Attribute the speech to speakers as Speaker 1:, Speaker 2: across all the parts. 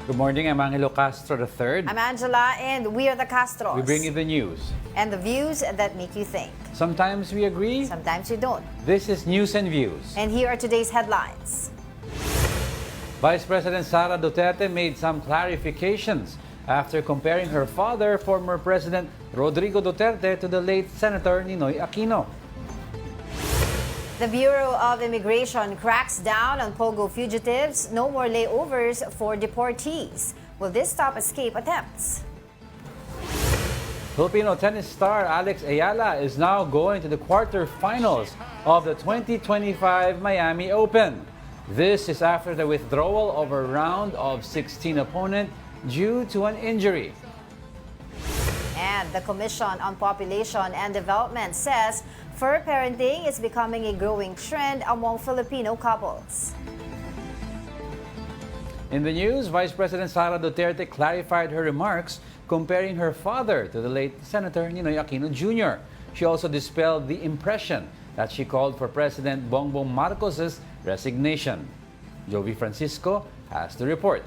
Speaker 1: Good morning, I'm Angelo Castro III.
Speaker 2: I'm Angela, and we are the Castros.
Speaker 1: We bring you the news.
Speaker 2: And the views that make you think.
Speaker 1: Sometimes we agree.
Speaker 2: Sometimes you don't.
Speaker 1: This is News and Views.
Speaker 2: And here are today's headlines.
Speaker 1: Vice President Sara Duterte made some clarifications after comparing her father, former President Rodrigo Duterte, to the late Senator Ninoy Aquino.
Speaker 2: The Bureau of Immigration cracks down on Pogo fugitives. No more layovers for deportees. Will this stop escape attempts?
Speaker 1: Filipino tennis star Alex Ayala is now going to the quarterfinals of the 2025 Miami Open. This is after the withdrawal of a round of 16 opponent due to an injury.
Speaker 2: And the Commission on Population and Development says fur parenting is becoming a growing trend among Filipino couples.
Speaker 1: In the news, Vice President Sara Duterte clarified her remarks comparing her father to the late Senator Ninoy Aquino Jr. She also dispelled the impression that she called for President Bongbong Marcos's resignation. Jovi Francisco has the report.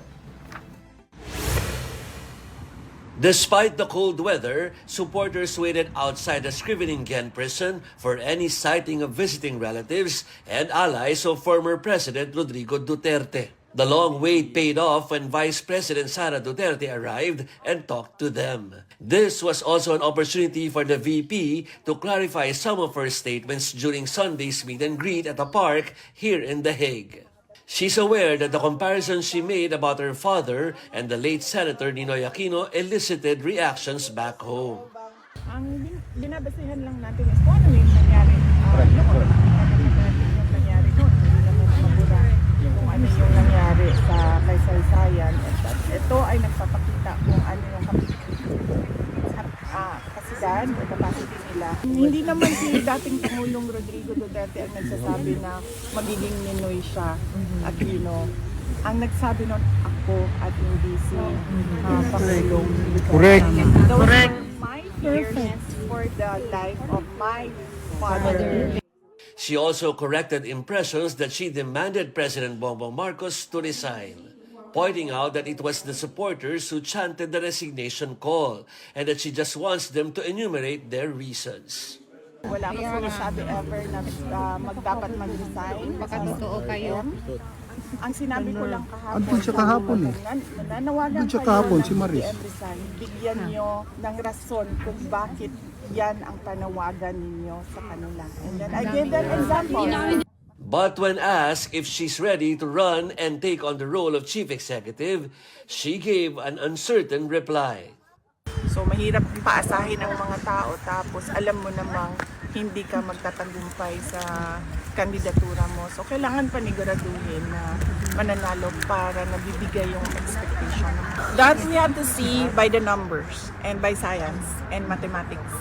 Speaker 3: Despite the cold weather, supporters waited outside the Scriveningen prison for any sighting of visiting relatives and allies of former President Rodrigo Duterte. The long wait paid off when Vice President Sara Duterte arrived and talked to them. This was also an opportunity for the VP to clarify some of her statements during Sunday's meet and greet at a park here in The Hague. She's aware that the comparison she made about her father and the late Senator Ninoy Aquino elicited reactions back home.
Speaker 4: Ang binabasihan lang natin is kung ano yung nangyari noon. Yung nangyari noon. Hindi naman mabura kung ano yung nangyari sa kaysaysayan. Ito ay nagpapakita kung ano yung kasidahan o capacity nila. Hindi naman si dating Pangulong Rodrigo Duterte ang nagsasabi na magiging Ninoy siya at ang nagsabi nun ako at hindi si Pangulong Duterte.
Speaker 5: Correct.
Speaker 4: Correct. My fairness for the life of my father.
Speaker 3: She also corrected impressions that she demanded President Bongbong Marcos to resign, pointing out that it was the supporters who chanted the resignation call and that she just wants them to enumerate their reasons.
Speaker 4: Wala akong sinasabi ever na magdapat mag-resign.
Speaker 6: Baka totoo kayo.
Speaker 4: Ang sinabi ko lang kahapon.
Speaker 5: Andun siya kahapon eh.
Speaker 4: Nananawagan
Speaker 5: Andun siya
Speaker 4: kayo
Speaker 5: kahapon,
Speaker 4: ng
Speaker 5: si Maris.
Speaker 4: Rizal. Bigyan nyo ng rason kung bakit yan ang panawagan ninyo sa kanila. And then I gave them example.
Speaker 3: But when asked if she's ready to run and take on the role of chief executive, she gave an uncertain reply.
Speaker 4: So mahirap paasahin ang mga tao tapos alam mo namang hindi ka magtatagumpay sa kandidatura mo. So kailangan paniguraduhin na mananalo para nabibigay yung expectation. That we have to see by the numbers and by science and mathematics.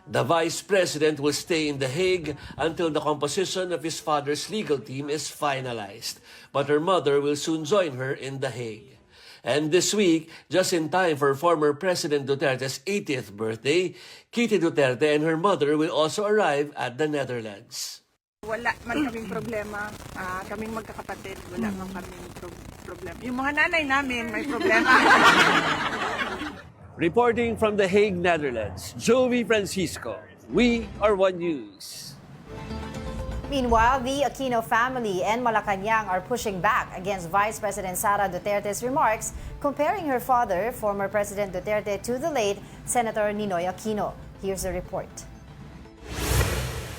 Speaker 3: The Vice President will stay in The Hague until the composition of his father's legal team is finalized. But her mother will soon join her in The Hague. And this week, just in time for former President Duterte's 80th birthday, Kitty Duterte and her mother will also arrive at the Netherlands.
Speaker 4: Wala man kaming problema, kaming magkakapatid, wala man kaming problema. Yung mga nanay namin may problema.
Speaker 3: Reporting from The Hague, Netherlands, Jovi Francisco. We are One News.
Speaker 2: Meanwhile, the Aquino family and Malacanang are pushing back against Vice President Sara Duterte's remarks, comparing her father, former President Duterte, to the late Senator Ninoy Aquino. Here's the report.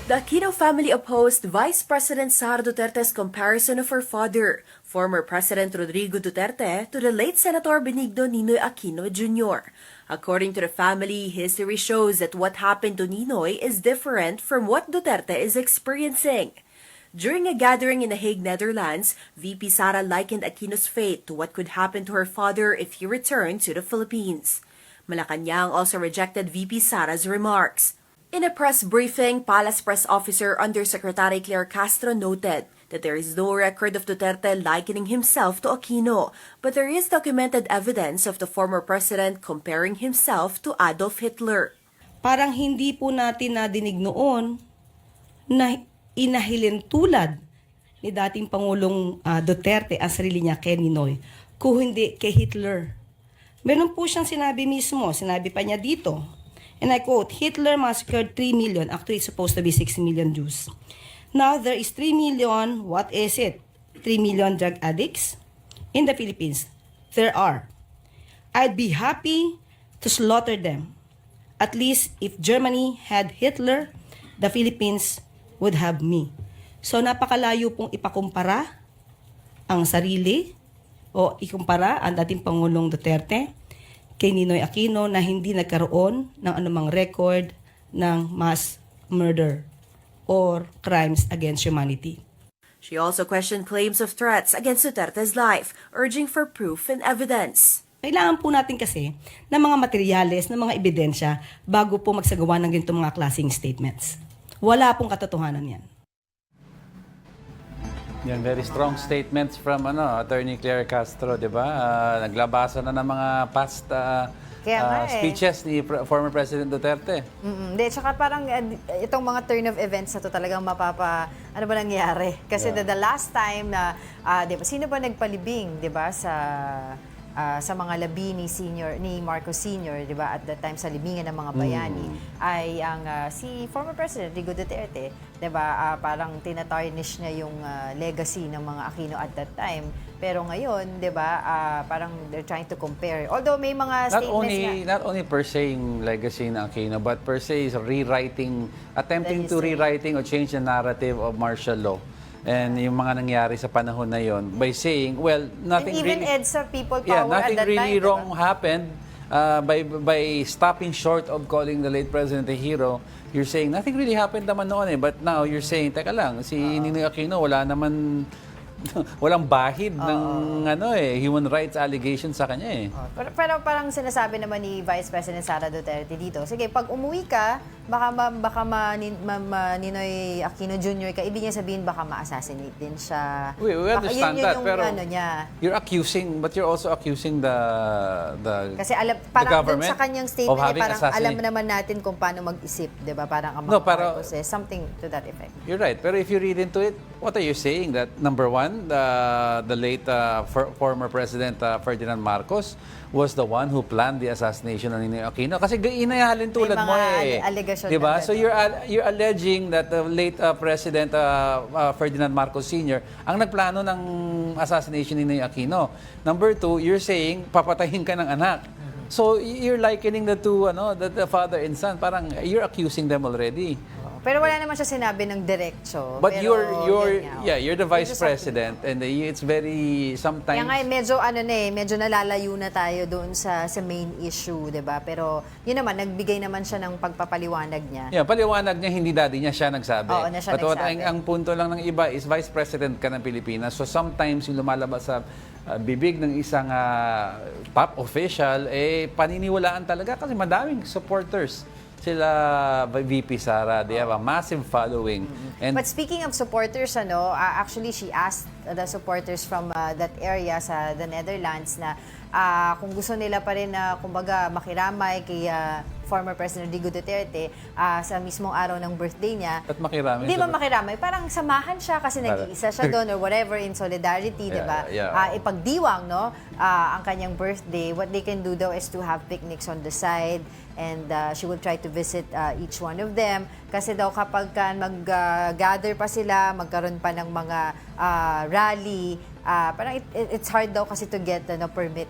Speaker 7: The Aquino family opposed Vice President Sara Duterte's comparison of her father, former President Rodrigo Duterte, to the late Senator Benigno Ninoy Aquino Jr. According to the family, history shows that what happened to Ninoy is different from what Duterte is experiencing. During a gathering in The Hague, Netherlands, VP Sara likened Aquino's fate to what could happen to her father if he returned to the Philippines. Malacanang also rejected VP Sara's remarks. In a press briefing, Palace Press Officer Undersecretary Claire Castro noted that there is no record of Duterte likening himself to Aquino, but there is documented evidence of the former president comparing himself to Adolf Hitler.
Speaker 8: Parang hindi po natin nadinig noon na inahilin tulad ni dating Pangulong Duterte ang sarili niya kay Ninoy. kung hindi kay Hitler. Meron po siyang sinabi mismo, sinabi pa niya dito, and I quote, Hitler massacred 3 million, actually it's supposed to be 6 million Jews. Now there is 3 million, what is it? 3 million drug addicts in the Philippines. There are. I'd be happy to slaughter them. At least if Germany had Hitler, the Philippines would have me. So napakalayo pong ipakumpara ang sarili o ikumpara ang dating Pangulong Duterte kay Ninoy Aquino na hindi nagkaroon ng anumang record ng mass murder or crimes against humanity.
Speaker 7: She also questioned claims of threats against Duterte's life, urging for proof and evidence.
Speaker 8: Kailangan po natin kasi ng mga materyales, ng mga ebidensya bago po magsagawa ng ganitong mga klaseng statements. Wala pong katotohanan yan.
Speaker 1: Yan, very strong statements from Attorney Claire Castro, di ba? Naglabasan na ng mga past
Speaker 2: Kaya nga eh.
Speaker 1: speeches ni former President Duterte.
Speaker 2: Hindi, tsaka parang itong mga turn of events na to talagang ano ba nangyari? Kasi
Speaker 1: Yeah.
Speaker 2: the last time na, di ba, sino ba nagpalibing, di ba, sa mga labi ni Marcos Sr., di ba, at that time sa libingan ng mga bayani, ay ang si former President Rodrigo Duterte, di ba, parang tinatarnish niya yung legacy ng mga Aquino at that time. Pero ngayon, di ba, parang they're trying to compare. Although may mga statements
Speaker 1: Not only per se yung legacy ng Aquino, but per se is attempting to rewriting or change the narrative of martial law. And yung mga nangyari sa panahon na yon by saying, well, nothing
Speaker 2: and even
Speaker 1: really...
Speaker 2: EDSA people power
Speaker 1: nothing
Speaker 2: at that
Speaker 1: really
Speaker 2: time.
Speaker 1: wrong happened by stopping short of calling the late president a hero. You're saying, nothing really happened naman noon eh. But now, you're saying, teka lang, si Ninoy Aquino, wala naman... walang bahid ng human rights allegations sa kanya eh.
Speaker 2: Pero parang sinasabi naman ni Vice President Sara Duterte dito, sige, pag umuwi ka, baka Ninoy Aquino Jr. ka, ibig niya sabihin baka ma-assassinate din siya.
Speaker 1: We understand that, pero
Speaker 2: niya.
Speaker 1: but you're also accusing the
Speaker 2: Kasi
Speaker 1: the
Speaker 2: parang dun
Speaker 1: government
Speaker 2: sa kanyang
Speaker 1: of
Speaker 2: statement,
Speaker 1: having
Speaker 2: parang
Speaker 1: assassinate.
Speaker 2: alam naman natin kung paano mag-isip, di ba? Parang ang
Speaker 1: No,
Speaker 2: mga Marcos something to that effect.
Speaker 1: You're right. Pero if you read into it, what are you saying? That number one, the late former President Ferdinand Marcos was the one who planned the assassination of Ninoy Aquino. Kasi inahalin tulad mo
Speaker 2: mga
Speaker 1: eh.
Speaker 2: allegation
Speaker 1: Diba?
Speaker 2: na
Speaker 1: So you're alleging that the late President Ferdinand Marcos Sr. ang nagplano ng assassination ni Ninoy Aquino. Number two, you're saying papatayin ka ng anak. So you're likening the two, the father and son. Parang you're accusing them already.
Speaker 2: Pero wala naman siya sinabi ng diretso.
Speaker 1: But
Speaker 2: pero
Speaker 1: you're the vice president and it's very sometimes...
Speaker 2: Kaya nga medyo nalalayo na tayo doon sa main issue, 'di ba? Pero yun naman nagbigay naman siya ng pagpapaliwanag niya.
Speaker 1: Yeah, paliwanag niya hindi daddy niya siya nagsabi.
Speaker 2: Oo, na siya nagsabi.
Speaker 1: Ang punto lang ng iba is vice president ka ng Pilipinas. So sometimes yung lumalabas sa bibig ng isang top official paniniwalaan talaga kasi madaming supporters sila VP Sara. They have a massive following. And
Speaker 2: But speaking of supporters, actually she asked the supporters from that area sa the Netherlands na kung gusto nila pa rin na kumbaga makiramay kay former President Rodrigo Duterte sa mismong araw ng birthday niya.
Speaker 1: At makiramay.
Speaker 2: Hindi ba makiramay? Parang samahan siya kasi nag-iisa siya doon or whatever in solidarity, di ba? Ipagdiwang, ang kanyang birthday. What they can do daw is to have picnics on the side and she will try to visit each one of them. Kasi daw kapag mag-gather pa sila, magkaroon pa ng mga rally, parang it's hard daw kasi to get permit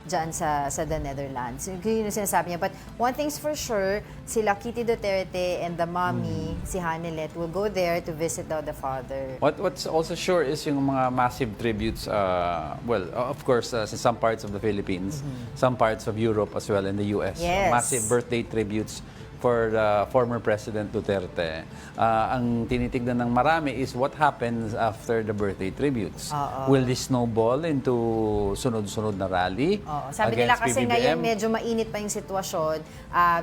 Speaker 2: dyan sa the Netherlands. Yun yung sinasabi niya. But one thing's for sure, sila Kitty Duterte and the mommy, si Hanelet, will go there to visit the father.
Speaker 1: What's also sure is yung mga massive tributes, of course, in some parts of the Philippines, some parts of Europe as well, and the US.
Speaker 2: Yes.
Speaker 1: Massive birthday tributes for former President Duterte. Ang tinitignan ng marami is what happens after the birthday tributes. Will this snowball into sunod-sunod na rally?
Speaker 2: Sabi nila
Speaker 1: against
Speaker 2: kasi
Speaker 1: PBBM?
Speaker 2: ngayon medyo mainit pa yung sitwasyon,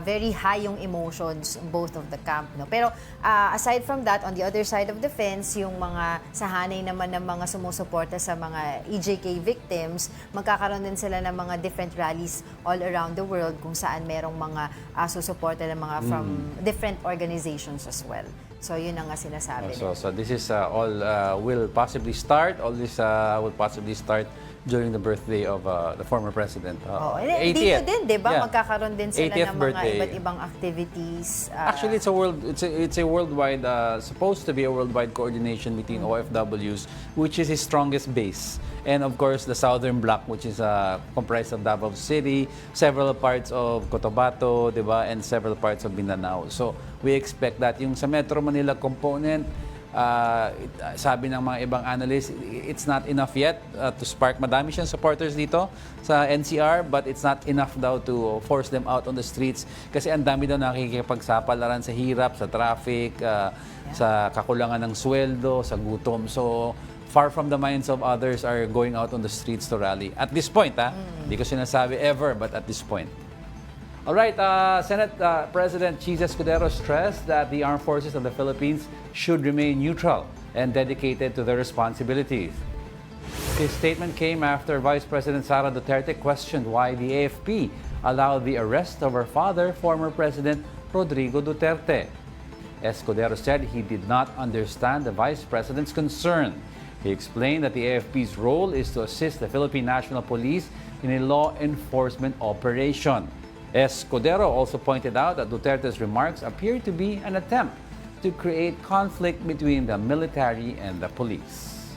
Speaker 2: very high yung emotions both of the camp. Pero aside from that, on the other side of the fence, yung mga sahanay naman ng mga sumusuporta sa mga EJK victims, magkakaroon din sila ng mga different rallies all around the world kung saan merong mga susuporta ng mga from different organizations as well. So yun ang nga sinasabi
Speaker 1: So,
Speaker 2: nila.
Speaker 1: so this is all will possibly start. All this will possibly start during the birthday of the former president.
Speaker 2: Oh, dito din, 'di ba?
Speaker 1: Yeah.
Speaker 2: Magkakaroon din sila
Speaker 1: 80th
Speaker 2: ng mga
Speaker 1: birthday.
Speaker 2: iba't ibang activities.
Speaker 1: Actually, it's a worldwide supposed to be a worldwide coordination between OFWs, which is his strongest base, and of course the Southern Bloc, which is comprised of Davao City, several parts of Cotabato, 'di ba, and several parts of Mindanao. So we expect that yung sa Metro Manila component, sabi ng mga ibang analysts, it's not enough yet to spark. Madami siyang supporters dito sa NCR, but it's not enough daw to force them out on the streets kasi ang dami daw nakikipagsapalaran sa hirap, sa traffic, sa kakulangan ng sweldo, sa gutom. So, far from the minds of others are going out on the streets to rally. At this point, hindi ko sinasabi ever, but at this point. All right, Senate President Cheese Escudero stressed that the armed forces of the Philippines should remain neutral and dedicated to their responsibilities. His statement came after Vice President Sara Duterte questioned why the AFP allowed the arrest of her father, former President Rodrigo Duterte. Escudero said he did not understand the Vice President's concern. He explained that the AFP's role is to assist the Philippine National Police in a law enforcement operation. Escudero also pointed out that Duterte's remarks appear to be an attempt to create conflict between the military and the police.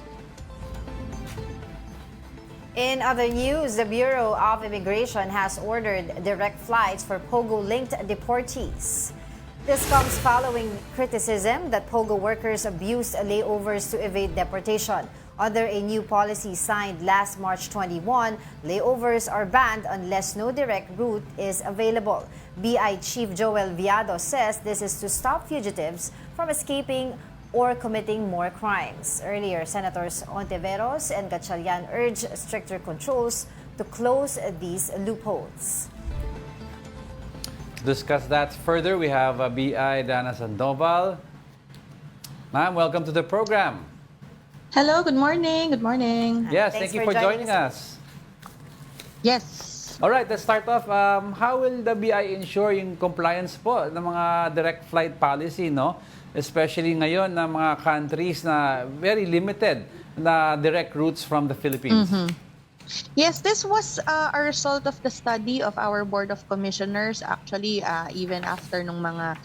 Speaker 2: In other news, the Bureau of Immigration has ordered direct flights for Pogo-linked deportees. This comes following criticism that Pogo workers abused layovers to evade deportation. Under a new policy signed last March 21, layovers are banned unless no direct route is available. BI Chief Joel Viado says this is to stop fugitives from escaping or committing more crimes. Earlier, Senators Ontiveros and Gatchalian urged stricter controls to close these loopholes.
Speaker 1: To discuss that further, we have BI Dana Sandoval. Ma'am, welcome to the program.
Speaker 5: Hello, good morning. Good morning.
Speaker 1: Yes,
Speaker 2: Thanks
Speaker 1: thank you
Speaker 2: for
Speaker 1: for joining
Speaker 2: joining
Speaker 1: us.
Speaker 5: Yes.
Speaker 1: All right, let's start off. How will the BI ensure yung compliance po ng mga direct flight policy, no? Especially ngayon na mga countries na very limited na direct routes from the Philippines.
Speaker 5: Yes, this was a result of the study of our Board of Commissioners. Actually, even after nung mga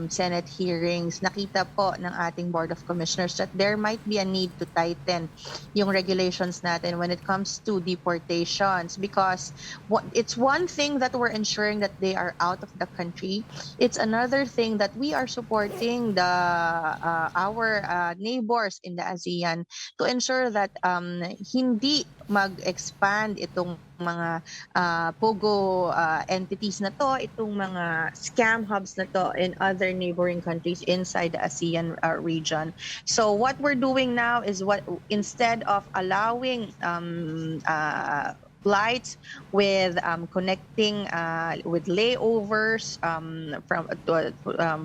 Speaker 5: Senate hearings, nakita po ng ating Board of Commissioners that there might be a need to tighten yung regulations natin when it comes to deportations because it's one thing that we're ensuring that they are out of the country. It's another thing that we are supporting our neighbors in the ASEAN to ensure that hindi mag-expand itong mga POGO entities na to, itong mga scam hubs na to in other neighboring countries inside the ASEAN region. So what we're doing now is instead of allowing flights with connecting with layovers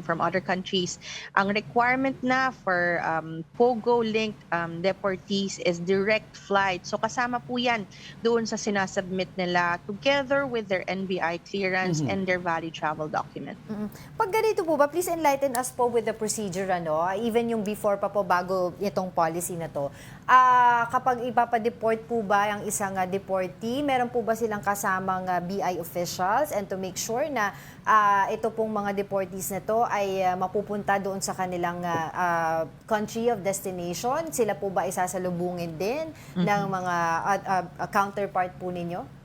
Speaker 5: from other countries. Ang requirement na for POGO-linked deportees is direct flight. So kasama po yan doon sa sinasubmit nila together with their NBI clearance and their valid travel document.
Speaker 2: Pag ganito po ba, please enlighten us po with the procedure, even yung before pa po bago itong policy na to. Kapag ipapadeport po ba ang isang deportee, meron po ba silang kasamang BI officials and to make sure na ito pong mga deportees na to ay mapupunta doon sa kanilang country of destination? Sila po ba isasalubungin din ng mga counterpart po ninyo?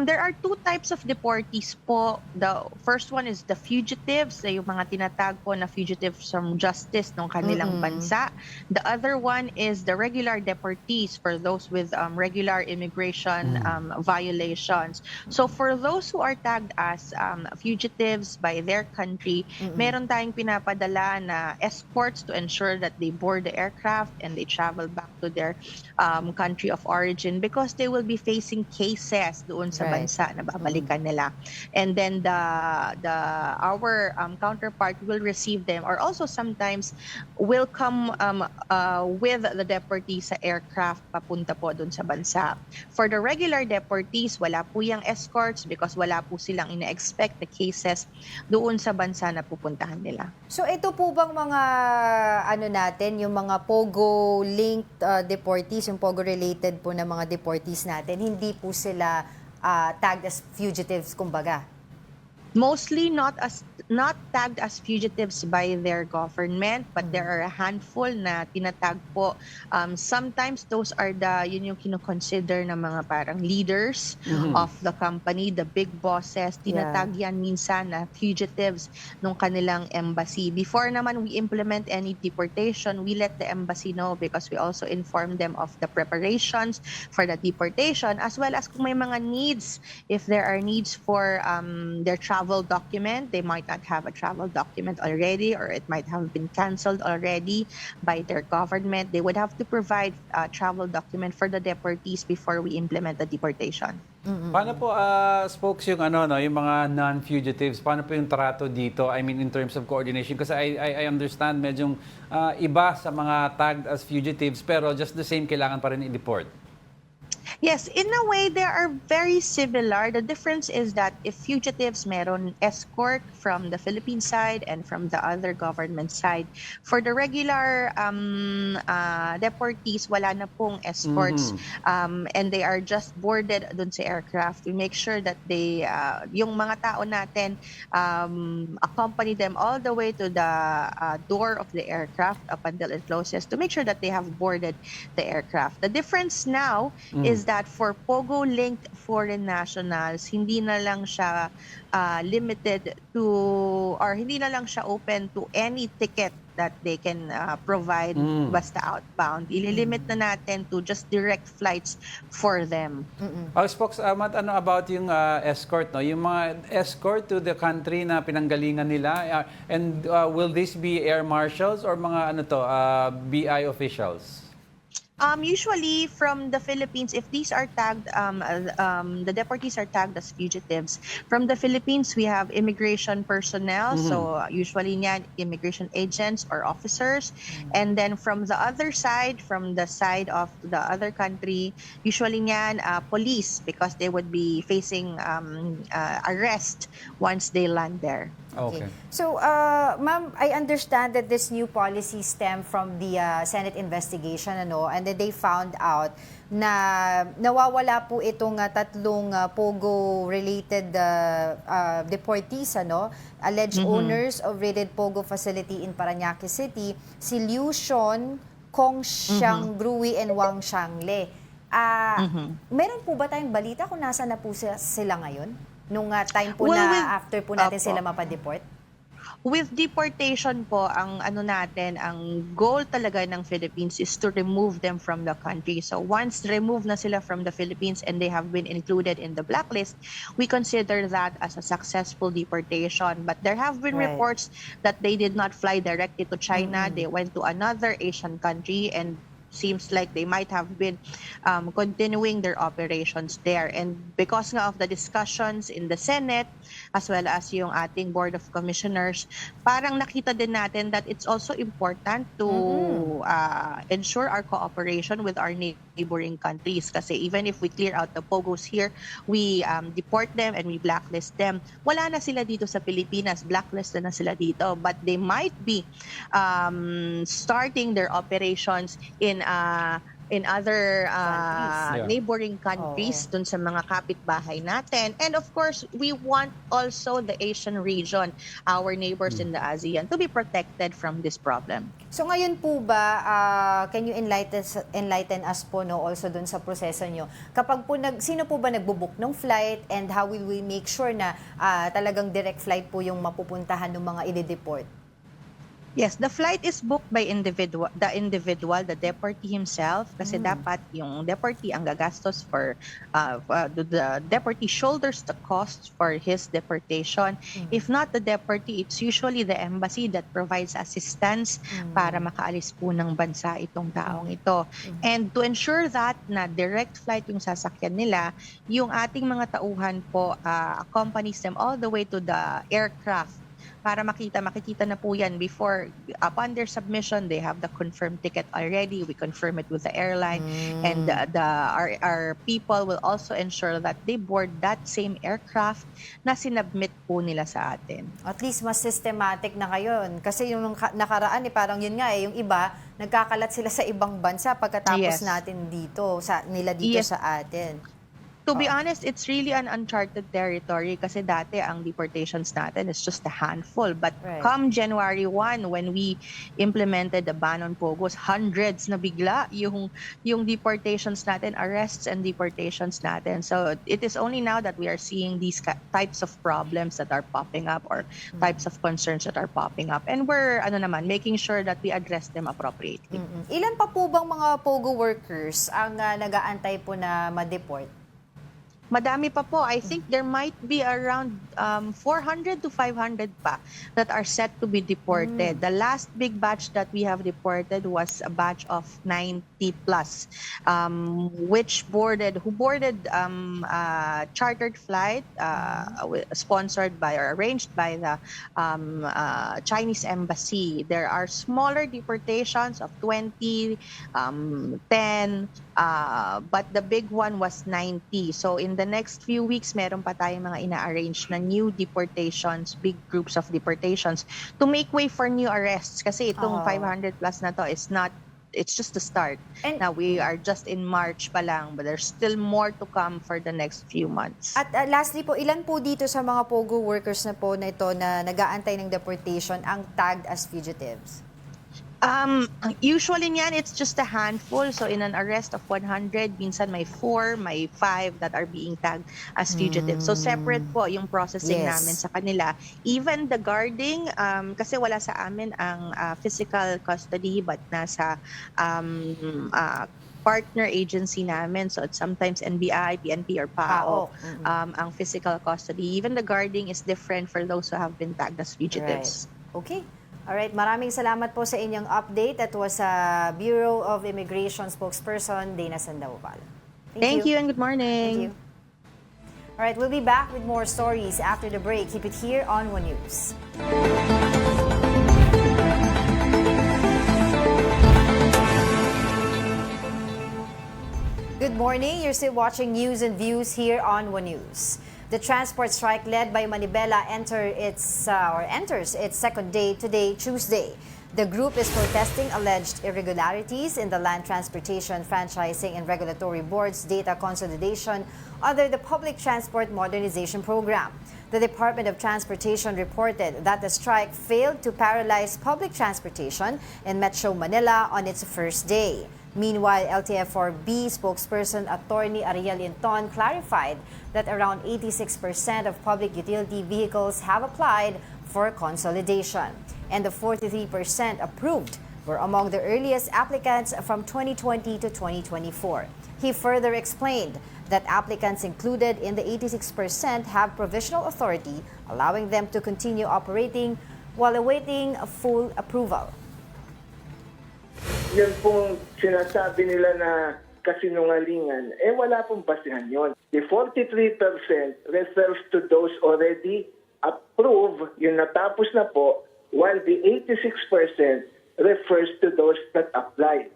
Speaker 5: There are two types of deportees po. The first one is the fugitives, yung mga tinatag po na fugitives from justice ng kanilang bansa. The other one is the regular deportees for those with regular immigration violations. So for those who are tagged as fugitives by their country, meron tayong pinapadala na escorts to ensure that they board the aircraft and they travel back to their country of origin because they will be facing cases doon sa
Speaker 2: Right.
Speaker 5: bansa na babalikan nila. And then our counterpart will receive them, or also sometimes will come with the deportees sa aircraft papunta po dun sa bansa. For the regular deportees, wala po yung escorts because wala po silang ina-expect the cases doon sa bansa na pupuntahan nila.
Speaker 2: So ito po bang mga yung mga POGO-linked deportees, yung POGO-related po na mga deportees natin, hindi po sila tagged as fugitives, kumbaga?
Speaker 5: Mostly not tagged as fugitives by their government, but there are a handful na tinatag po. Sometimes those are yun yung kinoconsider na mga parang leaders of the company, the big bosses. Tinatag yan minsan na fugitives nung kanilang embassy. Before naman we implement any deportation, we let the embassy know because we also inform them of the preparations for the deportation, as well as kung may mga needs, if there are needs for their travel document. They might not have a travel document already, or it might have been canceled already by their government. They would have to provide a travel document for the deportees before we implement the deportation.
Speaker 1: Paano po, spokes, yung yung mga non-fugitives, paano po yung trato dito? I mean, in terms of coordination, kasi I understand medyong iba sa mga tagged as fugitives, pero just the same, kailangan pa rin i-deport.
Speaker 5: Yes, in a way, they are very similar. The difference is that if fugitives meron escort from the Philippine side and from the other government side. For the regular deportees, wala na pong escorts, and they are just boarded dun sa aircraft. We make sure that they, yung mga tao natin, accompany them all the way to the door of the aircraft up until it closes to make sure that they have boarded the aircraft. The difference now is that for POGO-linked foreign nationals, hindi na lang siya limited to, or hindi na lang siya open to any ticket that they can provide basta outbound. Ililimit na natin to just direct flights for them.
Speaker 1: Spokes, ano about yung escort, no? Yung mga escort to the country na pinanggalingan nila, and will this be air marshals or mga BI officials?
Speaker 5: Usually from the Philippines, if these are tagged, the deportees are tagged as fugitives. From the Philippines, we have immigration personnel. So usually niyan, immigration agents or officers. And then from the other side, from the side of the other country, usually niyan, police, because they would be facing arrest once they land there.
Speaker 1: Okay.
Speaker 2: So, ma'am, I understand that this new policy stemmed from the Senate investigation, and then they found out na nawawala po itong tatlong POGO-related deportees, alleged owners of raided POGO facility in Parañaque City, si Liu Xion, Kong Xiang Grui, and Wang Xiangle. Meron po ba tayong balita kung nasa na po sila ngayon? Nung time po after po natin sila mapadeport?
Speaker 5: With deportation po, ang goal talaga ng Philippines is to remove them from the country. So once remove na sila from the Philippines and they have been included in the blacklist, we consider that as a successful deportation. But there have been reports that they did not fly directly to China. They went to another Asian country, and seems like they might have been continuing their operations there. And because nga of the discussions in the Senate, as well as yung ating Board of Commissioners, parang nakita din natin that it's also important to ensure our cooperation with our neighboring countries. Kasi even if we clear out the POGOs here, we deport them and we blacklist them, wala na sila dito sa Pilipinas, blacklisted na sila dito. But they might be starting their operations in other neighboring countries, dun sa mga kapitbahay natin. And of course, we want also the Asian region, our neighbors in the ASEAN, to be protected from this problem.
Speaker 2: So ngayon po ba, can you enlighten us po also dun sa proseso nyo? Kapag po sino po ba nagbubook ng flight, and how will we make sure na talagang direct flight po yung mapupuntahan ng mga i-deport?
Speaker 5: Yes, the flight is booked by the deportee himself, kasi dapat yung deportee ang gagastos for the deportee shoulders the cost for his deportation. If not the deportee, it's usually the embassy that provides assistance para makaalis po ng bansa itong taong ito. And to ensure that na direct flight yung sasakyan nila, yung ating mga tauhan po accompanies them all the way to the aircraft para makikita na po yan before, upon their submission, they have the confirmed ticket already. We confirm it with the airline. And our people will also ensure that they board that same aircraft na sinubmit po nila sa atin.
Speaker 2: At least mas systematic na ngayon. Kasi yung nakaraan, parang yun nga yung iba, nagkakalat sila sa ibang bansa pagkatapos natin dito, nila dito sa atin.
Speaker 5: To be honest, it's really an uncharted territory kasi dati ang deportations natin is just a handful. But come January 1, when we implemented the ban on POGOs, hundreds na bigla yung deportations natin, arrests and deportations natin. So it is only now that we are seeing these types of problems that are popping up or types of concerns that are popping up. And we're making sure that we address them appropriately.
Speaker 2: Ilan pa po bang mga POGO workers ang nag-aantay po na ma-deport?
Speaker 5: Madami pa po. I think there might be around 400 to 500 pa that are set to be deported. The last big batch that we have deported was a batch of 90 plus, who boarded chartered flight sponsored by or arranged by the Chinese embassy. There are smaller deportations of 20, 10, but the big one was 90. So in the next few weeks, meron pa tayong mga ina-arrange na new deportations, big groups of deportations to make way for new arrests. Kasi itong 500 plus na to is not, it's just the start. And now we are just in March pa lang, but there's still more to come for the next few months.
Speaker 2: At lastly po, ilan po dito sa mga POGO workers na po na ito na nag-aantay ng deportation ang tagged as fugitives?
Speaker 5: Usually niyan, it's just a handful. So in an arrest of 100, minsan may 4, may 5 that are being tagged as fugitives. So separate po yung processing namin sa kanila. Even the guarding, kasi wala sa amin ang physical custody, but nasa partner agency namin. So it's sometimes NBI, PNP, or PAO ang physical custody. Even the guarding is different for those who have been tagged as fugitives.
Speaker 2: Right. Okay. Alright, maraming salamat po sa inyong update. That was Bureau of Immigration spokesperson Dana Sandoval.
Speaker 5: Thank you and good morning.
Speaker 2: Thank you. Alright, we'll be back with more stories after the break. Keep it here on One News. Good morning. You're still watching News and Views here on One News. The transport strike led by Manibela enters its second day today, Tuesday. The group is protesting alleged irregularities in the Land Transportation Franchising and Regulatory Board's data consolidation under the Public Transport Modernization Program. The Department of Transportation reported that the strike failed to paralyze public transportation in Metro Manila on its first day. Meanwhile, LTFRB spokesperson Attorney Ariel Linton clarified that around 86% of public utility vehicles have applied for consolidation, and the 43% approved were among the earliest applicants from 2020 to 2024. He further explained that applicants included in the 86% have provisional authority, allowing them to continue operating while awaiting a full approval.
Speaker 6: Yan pong sinasabi nila na kasinungalingan, wala pong basihan yon. The 43% refers to those already approved, yung natapos na po, while the 86% refers to those that applied.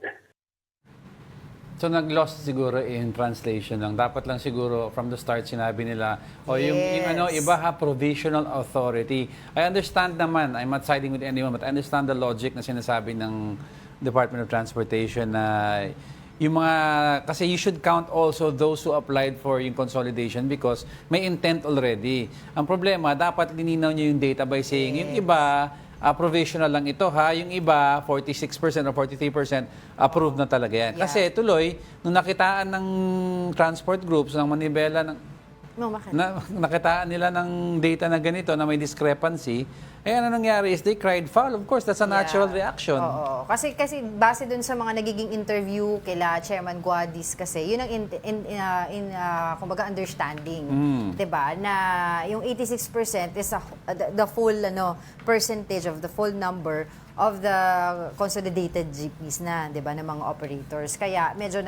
Speaker 1: So nag-lost siguro in translation lang. Dapat lang siguro from the start sinabi nila, yung iba ha, provisional authority. I understand naman, I'm not siding with anyone, but I understand the logic na sinasabi ng Department of Transportation na yung mga, kasi you should count also those who applied for yung consolidation because may intent already. Ang problema, dapat lininaw nyo yung data by saying, yung iba, provisional lang ito ha, yung iba, 46% or 43% approved na talaga yan. Kasi tuloy, nung nakitaan ng transport groups, ng Manibela, nakitaan nila ng data na ganito na may discrepancy, ano nangyari is they cried foul. Of course, that's a natural reaction.
Speaker 2: Oo. Kasi base dun sa mga nagiging interview kila Chairman Guadis kasi, yun ang kumbaga understanding. 'Di ba? Na yung 86% is the full percentage of the full number of the consolidated jeepneys na, 'di ba, ng mga operators. Kaya medyo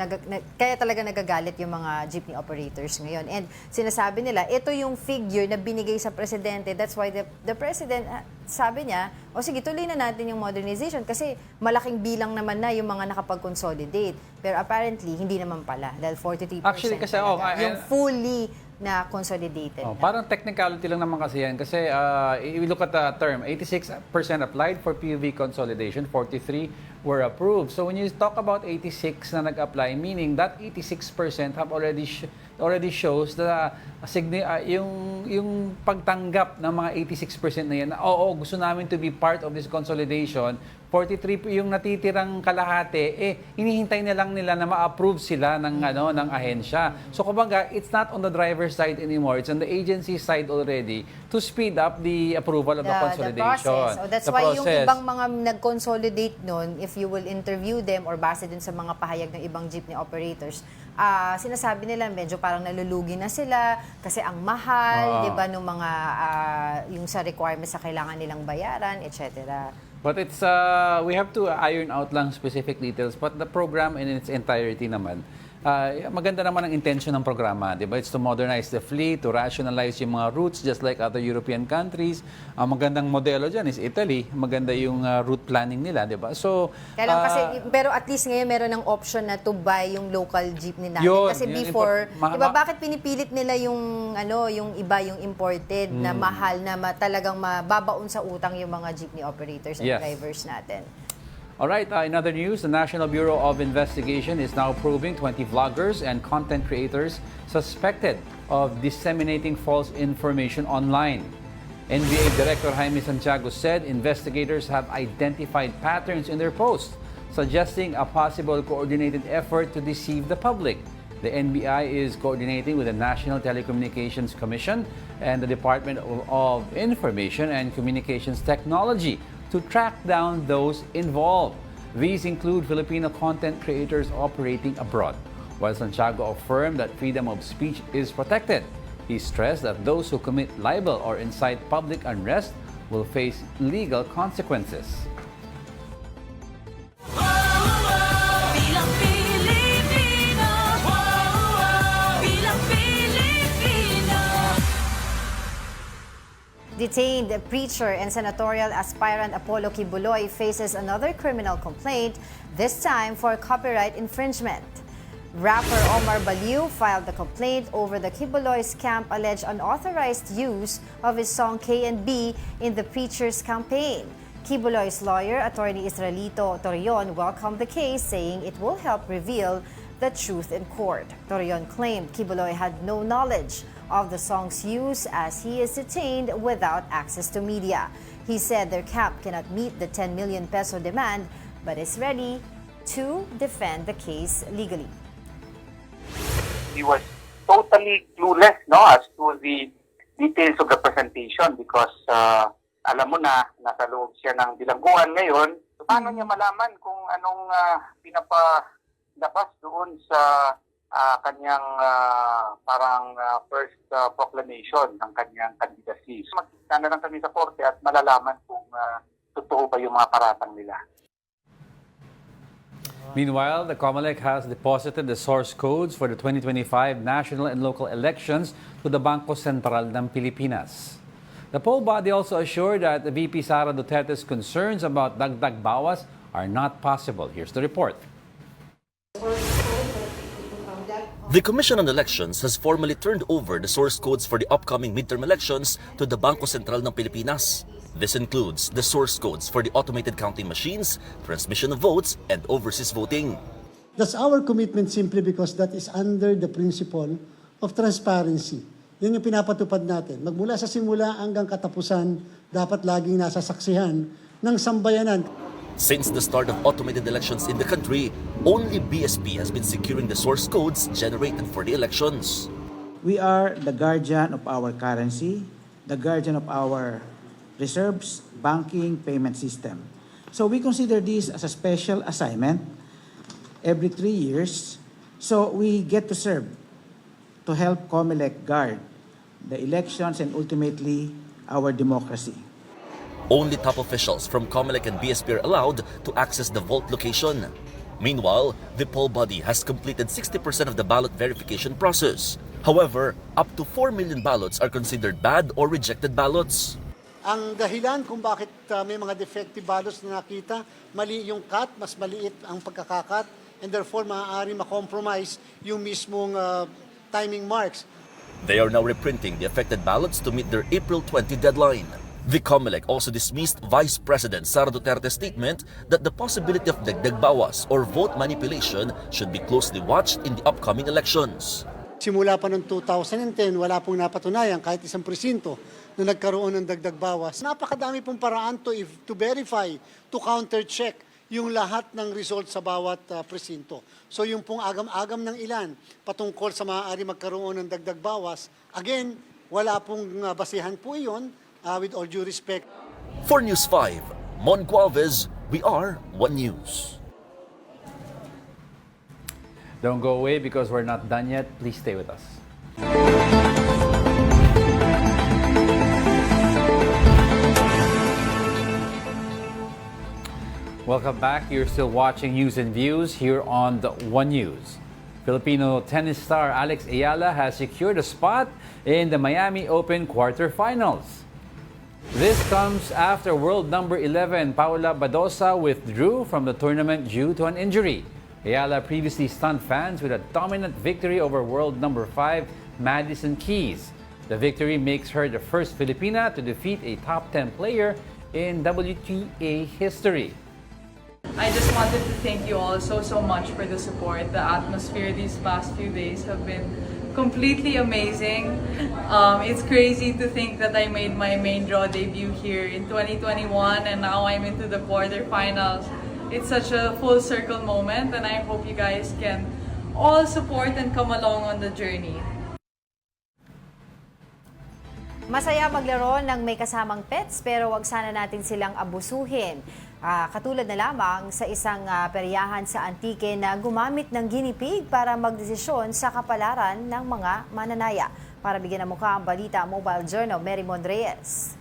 Speaker 2: kaya talaga nagagalit yung mga jeepney operators ngayon. And sinasabi nila, ito yung figure na binigay sa presidente. That's why the president sabi niya, sige, tuloy na natin yung modernization kasi malaking bilang naman na yung mga nakapag-consolidate. Pero apparently hindi naman pala dahil 43%
Speaker 1: Actually, kasi
Speaker 2: yung fully na consolidated.
Speaker 1: Parang technicality lang naman kasi yan. Kasi we look at the term, 86% applied for PUV consolidation, 43 were approved. So when you talk about 86 na nag-apply, meaning that 86% have already shows the yung pagtanggap ng mga 86% na yan, gusto namin to be part of this consolidation. 43 yung natitirang kalahati, hinihintay na lang nila na ma-approve sila ng ng ahensya. So kumbaga, it's not on the driver's side anymore, it's on the agency side already to speed up the approval of the consolidation.
Speaker 2: The process. That's why yung ibang mga nag-consolidate nun, if you will interview them or base dun sa mga pahayag ng ibang jeepney operators, sinasabi nila medyo parang nalulugi na sila kasi ang mahal, 'di ba, ng mga yung sa requirements sa kailangan nilang bayaran, etc.
Speaker 1: But it's we have to iron out lang specific details, but the program in its entirety naman, maganda naman ang intention ng programa, di ba? It's to modernize the fleet, to rationalize yung mga routes just like other European countries. Ang magandang modelo dyan is Italy. Maganda yung route planning nila, di ba? So,
Speaker 2: pero at least ngayon meron ng option na to buy yung local jeepney natin. Kasi before, di ba, bakit pinipilit nila yung yung iba, yung imported na mahal na talagang mababaon sa utang yung mga jeepney operators and drivers natin.
Speaker 1: All right, in other news, the National Bureau of Investigation is now probing 20 vloggers and content creators suspected of disseminating false information online. NBA Director Jaime Santiago said investigators have identified patterns in their posts, suggesting a possible coordinated effort to deceive the public. The NBI is coordinating with the National Telecommunications Commission and the Department of Information and Communications Technology to track down those involved. These include Filipino content creators operating abroad. While Santiago affirmed that freedom of speech is protected, he stressed that those who commit libel or incite public unrest will face legal consequences.
Speaker 2: Detained preacher and senatorial aspirant Apollo Kibuloy faces another criminal complaint, this time for copyright infringement. Rapper Omar Baliu filed the complaint over the Kibuloy's camp alleged unauthorized use of his song K&B in the preacher's campaign. Kibuloy's lawyer, attorney Israelito Torion, welcomed the case, saying it will help reveal the truth in court. Torion claimed Kibuloy had no knowledge of the song's use as he is detained without access to media. He said their camp cannot meet the 10 million peso demand but is ready to defend the case legally.
Speaker 9: He was totally clueless as to the details of the presentation because alam mo na, nasa loob siya ng bilangguan ngayon. So, paano niya malaman kung anong pinapalabas doon sa kanyang parang first proclamation ng kanyang candidacy. So, magkita na lang kami sa korte at malalaman kung totoo ba yung mga paratang nila.
Speaker 1: Meanwhile, the COMELEC has deposited the source codes for the 2025 national and local elections to the Bangko Sentral ng Pilipinas. The poll body also assured that the VP Sara Duterte's concerns about dagdag bawas are not possible. Here's the report.
Speaker 10: The Commission on Elections has formally turned over the source codes for the upcoming midterm elections to the Bangko Sentral ng Pilipinas. This includes the source codes for the automated counting machines, transmission of votes, and overseas voting.
Speaker 11: That's our commitment simply because that is under the principle of transparency. Yan yung pinapatupad natin. Magmula sa simula hanggang katapusan, dapat laging nasa saksihan ng sambayanan.
Speaker 10: Since the start of automated elections in the country, only BSP has been securing the source codes generated for the elections.
Speaker 12: We are the guardian of our currency, the guardian of our reserves, banking, payment system. So we consider this as a special assignment every 3 years. So we get to serve to help COMELEC guard the elections and ultimately our democracy.
Speaker 10: Only top officials from COMELEC and BSP are allowed to access the vault location. Meanwhile, the poll body has completed 60% of the ballot verification process. However, up to 4 million ballots are considered bad or rejected ballots.
Speaker 11: Ang dahilan kung bakit may mga defective ballots na nakita, mali yung cut, mas maliit ang pagkakakat, and therefore maaari makompromise yung mismong timing marks.
Speaker 10: They are now reprinting the affected ballots to meet their April 20 deadline. The COMELEC also dismissed Vice President Sara Duterte's statement that the possibility of dagdag bawas or vote manipulation should be closely watched in the upcoming elections.
Speaker 11: Simula pa noong 2010, wala pong napatunayan kahit isang presinto na nagkaroon ng dagdag bawas. Napakadami pong paraan to verify, to counter-check yung lahat ng result sa bawat presinto. So yung pong agam-agam ng ilan patungkol sa maaari magkaroon ng dagdag bawas, again, wala pong basihan po iyon with all due respect.
Speaker 10: For News 5, Mon Gualvez, we are One News.
Speaker 1: Don't go away because we're not done yet. Please stay with us. Welcome back. You're still watching News and Views here on the One News. Filipino tennis star Alex Ayala has secured a spot in the Miami Open quarterfinals. This comes after world number 11 Paula Badosa withdrew from the tournament due to an injury. Ayala previously stunned fans with a dominant victory over world number 5 Madison Keys. The victory makes her the first Filipina to defeat a top 10 player in WTA history.
Speaker 13: I just wanted to thank you all so much for the support. The atmosphere these past few days have been completely amazing. It's crazy to think that I made my main draw debut here in 2021 and now I'm into the quarterfinals. It's such a full circle moment and I hope you guys can all support and come along on the journey.
Speaker 2: Masaya maglaro ng may kasamang pets pero wag sana natin silang abusuhin. Katulad na lamang sa isang peryahan sa Antique na gumamit ng guinea pig para magdesisyon sa kapalaran ng mga mananaya. Para bigyan ng mukha ang balita, Mobile Journal, Mary Mondreyes.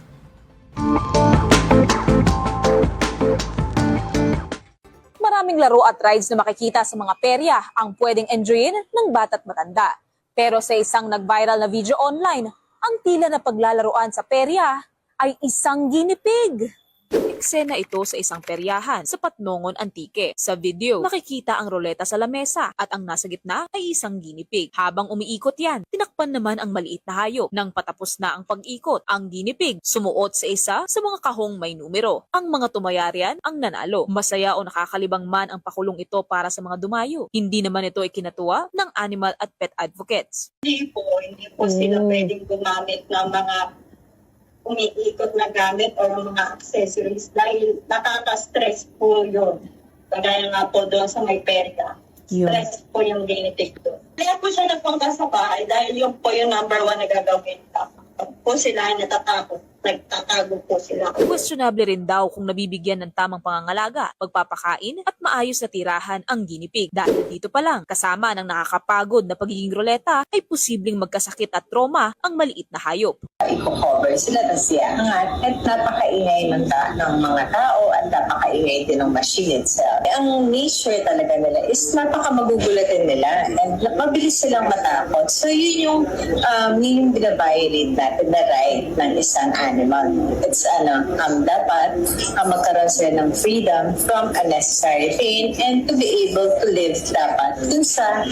Speaker 14: Maraming laro at rides na makikita sa mga perya ang pwedeng enjoyin ng bata't matanda. Pero sa isang nag-viral na video online, ang tila na paglalaroan sa perya ay isang guinea pig. Eksena ito sa isang peryahan sa Patnongon, Antique. Sa video, makikita ang roleta sa lamesa at ang nasa gitna ay isang guinea pig. Habang umiikot yan, tinakpan naman ang maliit na hayop. Nang patapos na ang pag-ikot, ang guinea pig sumuot sa isa sa mga kahong may numero. Ang mga tumayarian ang nanalo. Masaya o nakakalibang man ang pakulong ito para sa mga dumayo. Hindi naman ito ikinatuwa ng animal at pet advocates.
Speaker 15: Hindi po sila pwedeng gumamit ng mga umiikot na gamit o mga accessories dahil nakaka-stress po yun. Kagaya nga po doon sa may perya. Stress po yung guinea pig doon. Kaya po siya nagpunta sa bahay dahil yung po yung number 1 na gagawin. Po sila natatakot. Nagtatago po sila.
Speaker 14: Questionable rin daw kung nabibigyan ng tamang pangangalaga, pagpapakain at maayos na tirahan ang guinea pig. Dahil dito pa lang, kasama ng nakakapagod na pagiging ruleta, ay posibleng magkasakit at trauma ang maliit na hayop.
Speaker 16: I-cover sila na siya at napakaingay ng mga tao at napakaingay din ng machine itself. Ang nature talaga nila is napakamagugulatin nila and mabilis silang matakot. So yun yung binabiolate natin na right ng isang animal. It's dapat magkaroon sila ng freedom from unnecessary pain and to be able to live dapat dun sa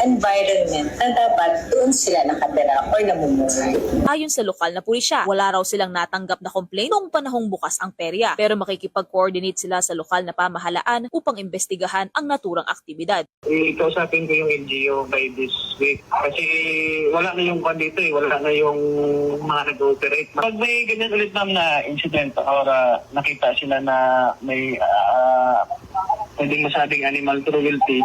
Speaker 16: environment na dapat doon sila nakatira or namumuhay.
Speaker 14: Ayon sa lokal na pulisya, wala raw silang natanggap na complaint noong panahong bukas ang perya pero makikipag-coordinate sila sa lokal na pamahalaan upang imbestigahan ang naturang aktibidad.
Speaker 17: Ikausapin ko yung NGO by this week kasi wala na yung dito wala na yung mga nag-ooperate. Pag may ganyan ulit na incident or nakita sila na may pwedeng masabing animal cruelty,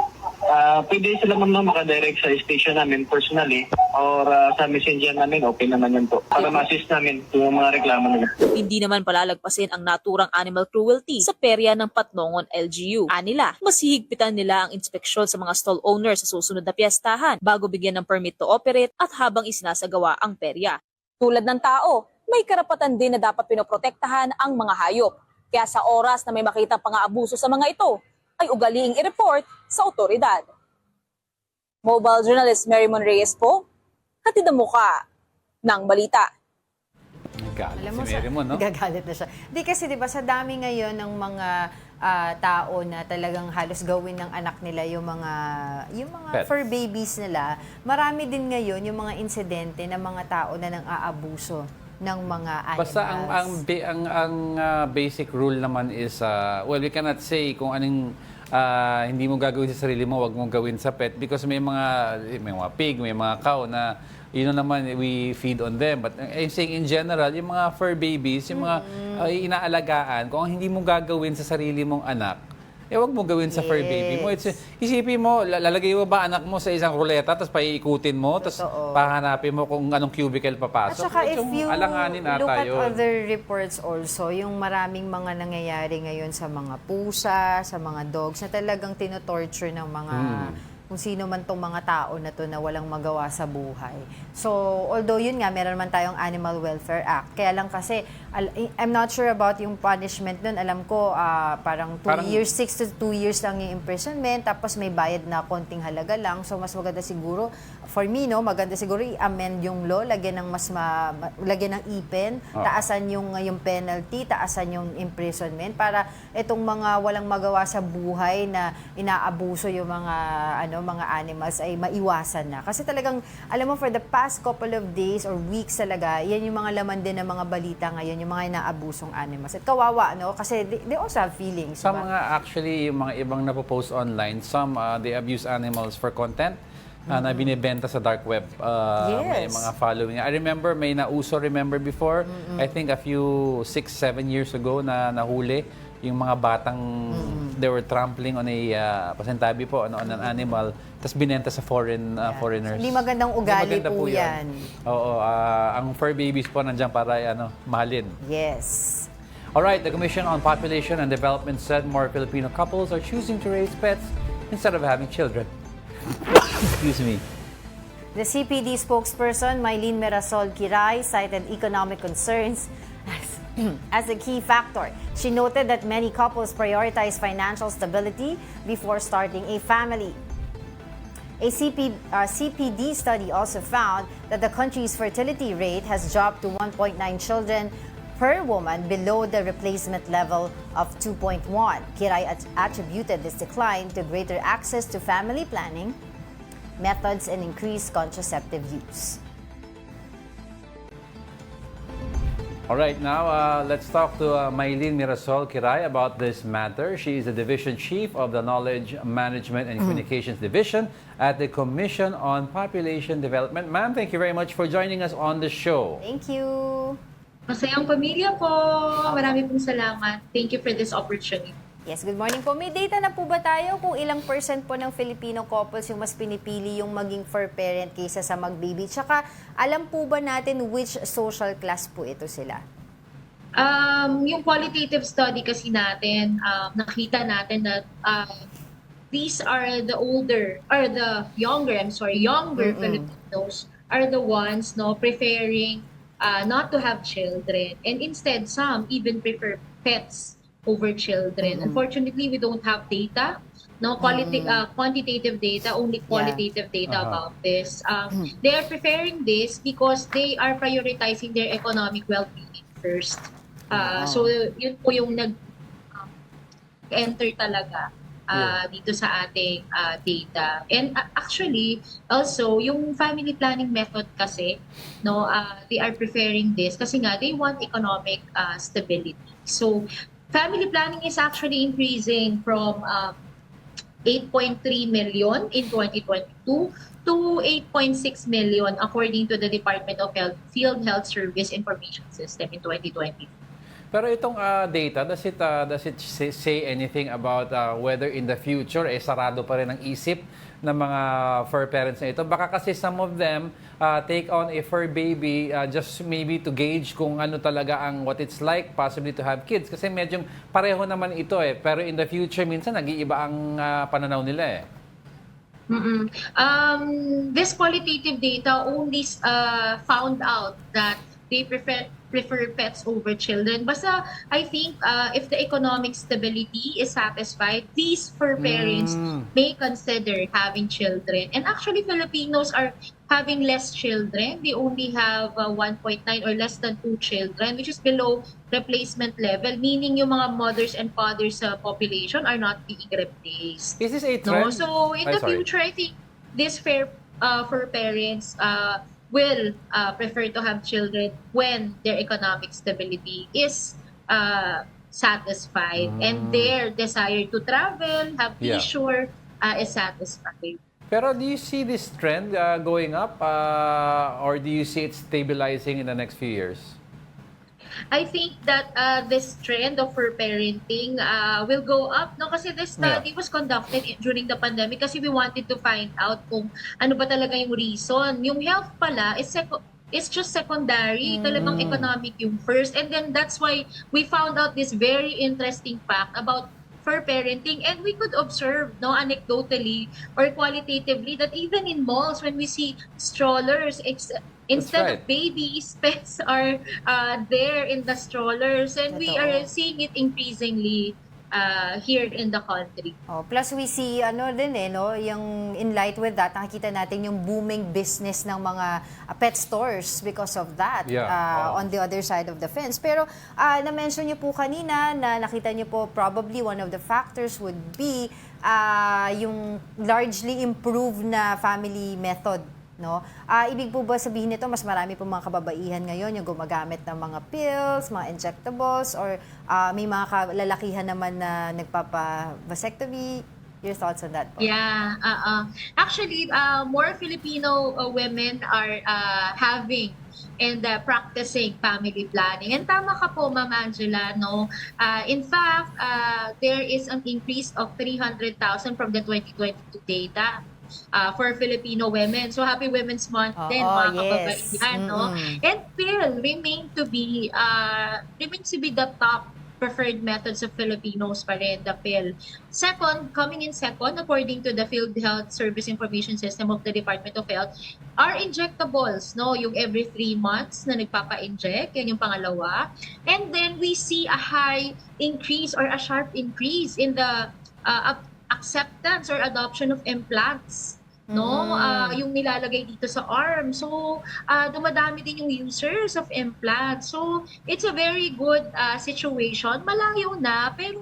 Speaker 17: pwede sila muna makadirect sa station namin personally or sa messenger namin, okay naman yun po. Para ma-assist namin yung mga reklamo nila.
Speaker 14: Hindi naman palalagpasin ang naturang animal cruelty sa perya ng Patnongon LGU. Anila, mas hihigpitan nila ang inspeksyon sa mga stall owners sa susunod na piyestahan bago bigyan ng permit to operate at habang isinasagawa ang perya. Tulad ng tao, may karapatan din na dapat pinoprotektahan ang mga hayop. Kaya sa oras na may makita pang-aabuso sa mga ito, ay ugaliing i-report sa otoridad. Mobile journalist Mary Mon Reyes po, hatid ang muka ng balita.
Speaker 1: Galit si Mary Mon, no?
Speaker 2: Gagalit na siya. Di kasi di ba sa dami ngayon ng mga tao na talagang halos gawin ng anak nila yung mga
Speaker 1: Pets.
Speaker 2: fur babies nila, marami din ngayon yung mga insidente ng mga tao na nang aabuso ng mga animals.
Speaker 1: Basta ang basic rule naman is, well, we cannot say kung anong hindi mo gagawin sa sarili mo, wag mong gawin sa pet because may mga pig, may mga cow na naman we feed on them. But I'm saying in general, yung mga fur babies, yung mga inaalagaan, kung hindi mo gagawin sa sarili mong anak, wag mo gawin sa fur baby mo. Isipin mo, lalagay mo ba anak mo sa isang ruleta, tapos paiikutin mo, tapos pahanapin mo kung anong cubicle papasok.
Speaker 2: At saka if you
Speaker 1: alanganin
Speaker 2: look at
Speaker 1: yun.
Speaker 2: other reports also, yung maraming mga nangyayari ngayon sa mga pusa, sa mga dogs, na talagang tinotorture ng mga kung sino man tong mga tao na to na walang magawa sa buhay. So, although yun nga, meron man tayong Animal Welfare Act. Kaya lang kasi, I'm not sure about yung punishment dun. Alam ko, parang 2 years, 6 to 2 years lang yung imprisonment, tapos may bayad na konting halaga lang. So, mas maganda siguro, for me, maganda siguro i-amend yung law, lagyan ng lagyan ng ipin, taasan yung penalty, taasan yung imprisonment, para itong mga walang magawa sa buhay na inaabuso yung mga animals ay maiwasan na. Kasi talagang, alam mo, for the past couple of days or weeks talaga, yan yung mga laman din ng mga balita ngayon, yung mga inaabusong animals. At kawawa, Kasi they also have feelings.
Speaker 1: Some actually, yung mga ibang napopost online, some they abuse animals for content na binibenta sa dark web. May mga following. I remember, may before, I think a few 6-7 years ago na nahuli yung mga batang they were trampling on a pasintabi po on an animal, tapos binenta sa foreigners.
Speaker 2: Hindi magandang ugali po yan.
Speaker 1: Oo, ang fur babies po nandiyan para mahalin.
Speaker 2: Yes.
Speaker 1: Alright, the Commission on Population and Development said more Filipino couples are choosing to raise pets instead of having children. Excuse me.
Speaker 2: The CPD spokesperson, Mylene Mirasol Kiray, cited economic concerns as a key factor. She noted that many couples prioritize financial stability before starting a family. A CPD study also found that the country's fertility rate has dropped to 1.9 children per woman, below the replacement level of 2.1. Kiray attributed this decline to greater access to family planning methods and increased contraceptive use.
Speaker 1: All right, now let's talk to Mylene Mirasol Kiray about this matter. She is the Division Chief of the Knowledge Management and Communications Division at the Commission on Population Development. Ma'am, thank you very much for joining us on the show.
Speaker 2: Thank you.
Speaker 18: Masayang pamilya po. Marami pong salamat. Thank you for this opportunity.
Speaker 2: Yes, good morning po. May data na po ba tayo kung ilang percent po ng Filipino couples yung mas pinipili yung maging fur parent kaysa sa mag-baby? Tsaka, alam po ba natin which social class po ito sila?
Speaker 18: Yung qualitative study kasi natin, nakita natin that these are the younger Filipinos are the ones preferring not to have children, and instead some even prefer pets over children. Unfortunately, we don't have data, quantitative data, only qualitative data about this. They are preferring this because they are prioritizing their economic well-being first. So yun po yung nag-enter talaga dito sa ating data. And actually, also, yung family planning method kasi, they are preferring this kasi nga, they want economic stability. So, family planning is actually increasing from 8.3 million in 2022 to 8.6 million according to the Department of Health Field Health Service Information System in 2020.
Speaker 1: Pero itong data, does it say anything about whether in the future sarado pa rin ang isip ng mga fur parents na ito? Baka kasi some of them take on a fur baby just maybe to gauge kung ano talaga ang what it's like possibly to have kids. Kasi medyo pareho naman ito Pero in the future, minsan nag-iiba ang pananaw nila
Speaker 18: This qualitative data only found out that they prefer pets over children. Basta, I think if the economic stability is satisfied, these fur parents may consider having children. And actually, Filipinos are having less children. They only have 1.9 or less than 2 children, which is below replacement level, meaning yung mga mothers and fathers sa population are not being replaced.
Speaker 1: Is this a trend?
Speaker 18: No? So, in the future, I think these fur parents will prefer to have children when their economic stability is satisfied and their desire to travel, have leisure is satisfied.
Speaker 1: Pero do you see this trend going up or do you see it stabilizing in the next few years?
Speaker 18: I think that this trend of fur parenting will go up, no? Kasi this study was conducted during the pandemic kasi we wanted to find out kung ano ba talaga yung reason. Yung health pala is just secondary. Talagang economic yung first. And then that's why we found out this very interesting fact about fur parenting, and we could observe, no, anecdotally or qualitatively, that even in malls, when we see strollers, instead of babies, pets are there in the strollers, and we are seeing it increasingly here in the country.
Speaker 2: Plus we see yung in light with that, nakikita natin yung booming business ng mga pet stores because of that on the other side of the fence. Pero na-mention niyo po kanina na nakita niyo po probably one of the factors would be yung largely improved na family method. No? Ibig po ba sabihin nito, mas marami po mga kababaihan ngayon yung gumagamit ng mga pills, mga injectables, or may mga kalalakihan naman na nagpapa-vasectomy? Your thoughts on that po?
Speaker 18: Yeah. Actually, more Filipino women are having and practicing family planning. And tama ka po, Ma'am Angela, no? In fact, there is an increase of 300,000 from the 2022 data. For Filipino women. So, Happy Women's Month din, mga kababaihan, no? And pill remains to be the top preferred methods of Filipinos pa rin, the pill. Coming in second, according to the Field Health Service Information System of the Department of Health, are injectables, no? Yung every 3 months na nagpapa-inject, yan yung pangalawa. And then we see a high increase or a sharp increase in the acceptance or adoption of implants, no? Yung nilalagay dito sa arm. So, dumadami din yung users of implants. So, it's a very good situation. Malayo na, pero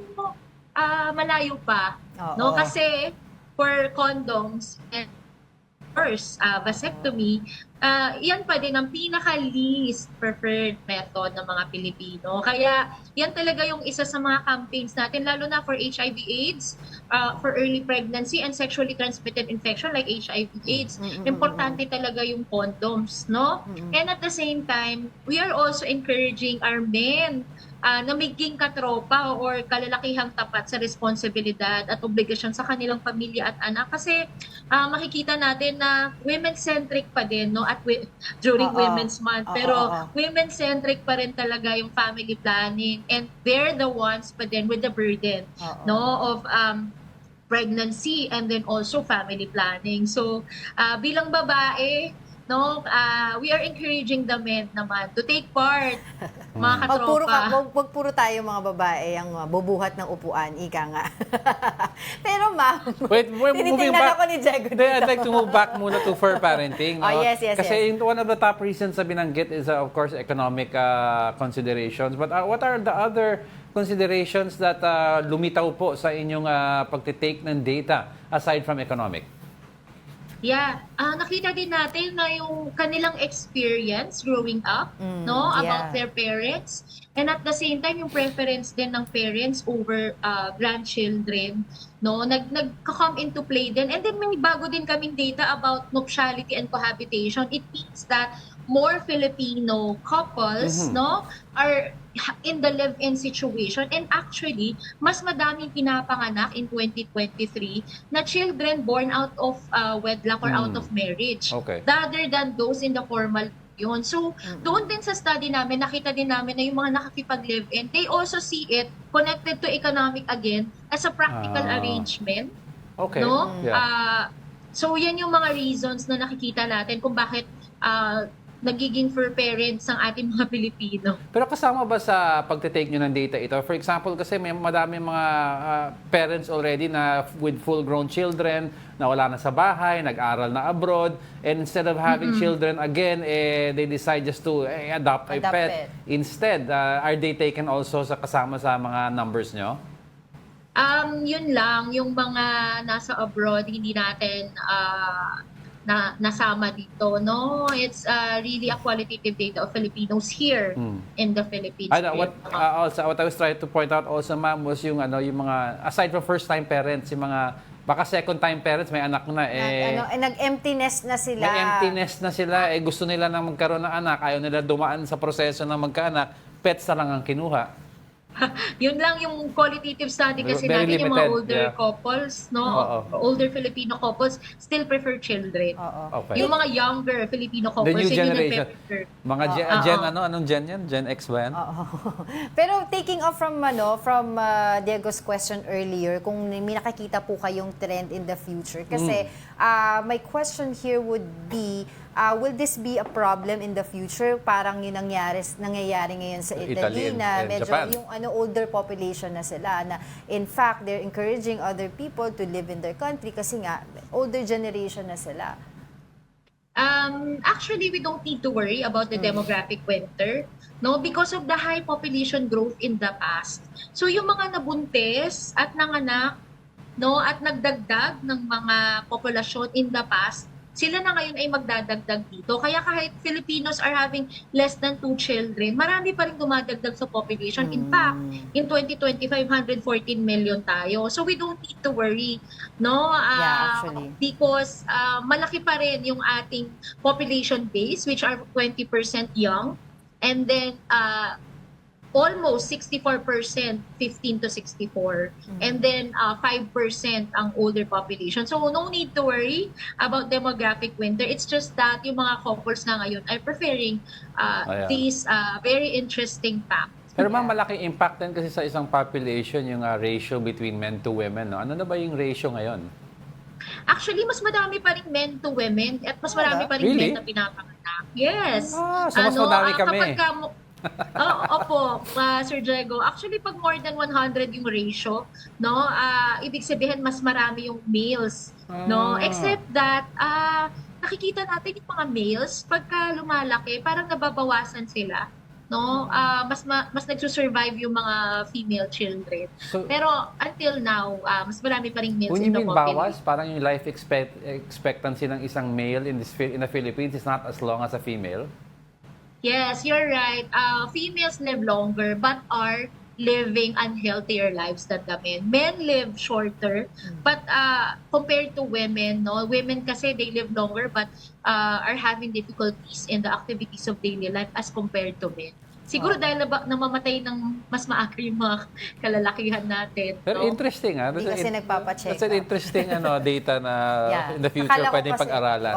Speaker 18: malayo pa. No? Kasi, for condoms and first, vasectomy, yan pa din ang pinaka-least preferred method ng mga Pilipino. Kaya yan talaga yung isa sa mga campaigns natin, lalo na for HIV/AIDS, for early pregnancy and sexually transmitted infection like HIV/AIDS. Importante talaga yung condoms, no? And at the same time, we are also encouraging our men na maging katropa or kalalakihang tapat sa responsibilidad at obligasyon sa kanilang pamilya at anak. Kasi makikita natin na women-centric pa din, no? At during Women's Month. Pero women-centric pa rin talaga yung family planning, and they're the ones pa din with the burden, no, of pregnancy and then also family planning. So, bilang babae, no, we are encouraging the men naman to take part, mga katropa.
Speaker 2: Wag puro tayo mga babae ang bubuhat ng upuan, ika nga. Pero ma'am, tinitingnan ako ni Diego dito.
Speaker 1: I'd like to move back muna to fur parenting. No?
Speaker 2: Yes.
Speaker 1: Kasi one of the top reasons na binanggit is of course economic considerations. But what are the other considerations that lumitaw po sa inyong pagtitake ng data aside from economic?
Speaker 18: Yeah, nakita din natin na yung kanilang experience growing up, no, about their parents, and at the same time yung preference din ng parents over grandchildren, no, nagka-come into play din. And then may bago din kaming data about nuptiality and cohabitation. It means that more Filipino couples, no, are in the live-in situation, and actually mas madaming pinapanganak in 2023 na children born out of wedlock or out of marriage, rather than those in the formal yun. So, doon din sa study namin, nakita din namin na yung mga nakakipag-live-in, they also see it connected to economic again as a practical arrangement.
Speaker 1: Okay.
Speaker 18: No?
Speaker 1: Yeah.
Speaker 18: So, yan yung mga reasons na nakikita natin kung bakit nagiging for parents ng ating mga Pilipino.
Speaker 1: Pero kasama ba sa pagtitake nyo ng data ito? For example, kasi may madami mga parents already na with full-grown children, na wala na sa bahay, nag-aral na abroad, and instead of having children again, they decide just to adopt a pet. Instead, are they taken also sa kasama sa mga numbers nyo?
Speaker 18: Yun lang, yung mga nasa abroad, hindi natin nasama dito, no? It's really a qualitative data of Filipinos here in the Philippines.
Speaker 1: What I was trying to point out also, ma'am, was yung yung mga aside from first-time parents, yung mga baka second-time parents, may anak na
Speaker 2: nag-empty nest na sila.
Speaker 1: Nag-empty nest na sila, gusto nila na magkaroon ng anak, ayaw nila dumaan sa proseso ng magkaanak, pets na lang ang kinuha.
Speaker 18: Yun lang yung qualitative study kasi
Speaker 1: Very
Speaker 18: natin,
Speaker 1: limited,
Speaker 18: yung mga older couples, no? Older Filipino couples still prefer children.
Speaker 1: Okay.
Speaker 18: Yung mga younger Filipino couples,
Speaker 1: The new generation.
Speaker 18: prefer.
Speaker 1: Mga anong gen yan? Gen X ba yan?
Speaker 2: Pero taking off from Diego's question earlier, kung may nakakita po kayong trend in the future, kasi my question here would be, will this be a problem in the future? Parang yung nangyayari ngayon sa Italy na medyo
Speaker 1: Japan.
Speaker 2: yung older population na sila, na in fact they're encouraging other people to live in their country kasi nga older generation na sila.
Speaker 18: Actually, we don't need to worry about the demographic winter, no, because of the high population growth in the past. So yung mga nabuntis at nanganak, no, at nagdagdag ng mga populasyon in the past, sila na ngayon ay magdadagdag dito. Kaya kahit Filipinos are having less than 2 children, marami pa rin dumadagdag sa population. In fact, in 2025, 114 million tayo. So we don't need to worry, no? Because malaki pa rin yung ating population base, which are 20% young. And then, almost 64% 15 to 64, and then 5% ang older population. So no need to worry about demographic winter. It's just that yung mga couples na ngayon are preferring these very interesting facts.
Speaker 1: Pero ma'am, malaking impact din kasi sa isang population yung ratio between men to women. No? Ano na ba yung ratio ngayon?
Speaker 18: Actually, mas madami pa rin men to women at mas marami pa rin men na pinapanganak. Yes.
Speaker 1: So mas madami kami.
Speaker 18: Opo, Sir Diego. Actually, pag more than 100 yung ratio, no, ibig sabihin mas marami yung males, no? Except that nakikita natin yung mga males pagka lumalaki, parang nababawasan sila, no? Mas nagsusurvive yung mga female children. So, pero until now, mas marami pa ring males in the population.
Speaker 1: Bawas, parang yung life expectancy ng isang male in the Philippines is not as long as a female?
Speaker 18: Yes, you're right. Females live longer but are living unhealthier lives than the men. Men live shorter, but compared to women, no, women kasi they live longer but are having difficulties in the activities of daily life as compared to men. Siguro dahil namamatay ng mas maaga yung mga kalalakihan natin.
Speaker 1: Pero interesting,
Speaker 2: Hindi kasi nagpapacheck.
Speaker 1: That's an interesting data na in the future pwedeng pag-aralan.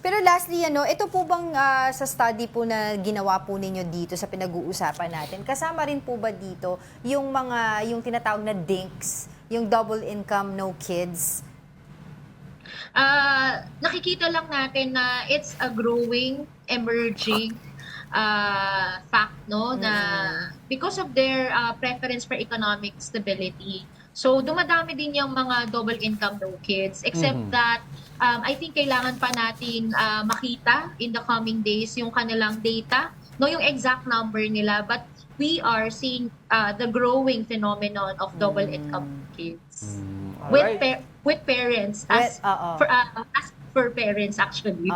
Speaker 2: Pero lastly, ito po bang sa study po na ginawa po ninyo dito sa pinag-uusapan natin, kasama rin po ba dito yung tinatawag na DINKs, yung double income, no kids?
Speaker 18: Nakikita lang natin na it's a growing, emerging fact, no, na because of their preference for economic stability. So dumadami din yung mga double income no kids, except that I think kailangan pa natin makita in the coming days yung kanilang data, no, yung exact number nila, but we are seeing the growing phenomenon of double income kids with parents as for parents actually.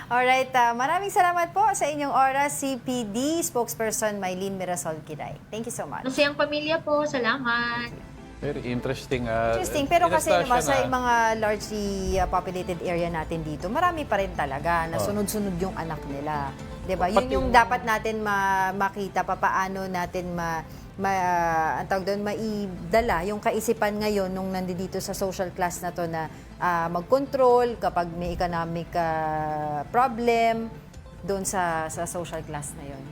Speaker 2: Alright, maraming salamat po sa inyong oras, CPD spokesperson Mylene Mirasol Kiray. Thank you so much.
Speaker 18: Masayang pamilya po, salamat.
Speaker 1: Very interesting.
Speaker 2: Interesting. Pero kasi naman sa
Speaker 1: Nastasya
Speaker 2: mga largely populated area natin dito, marami pa rin talaga na sunod-sunod yung anak nila. 'Di ba? Yun yung dapat natin makita paano natin ang tawag doon, maidala yung kaisipan ngayon nung nandito sa social class na to na mag-control kapag may economic problem doon sa social class na yon.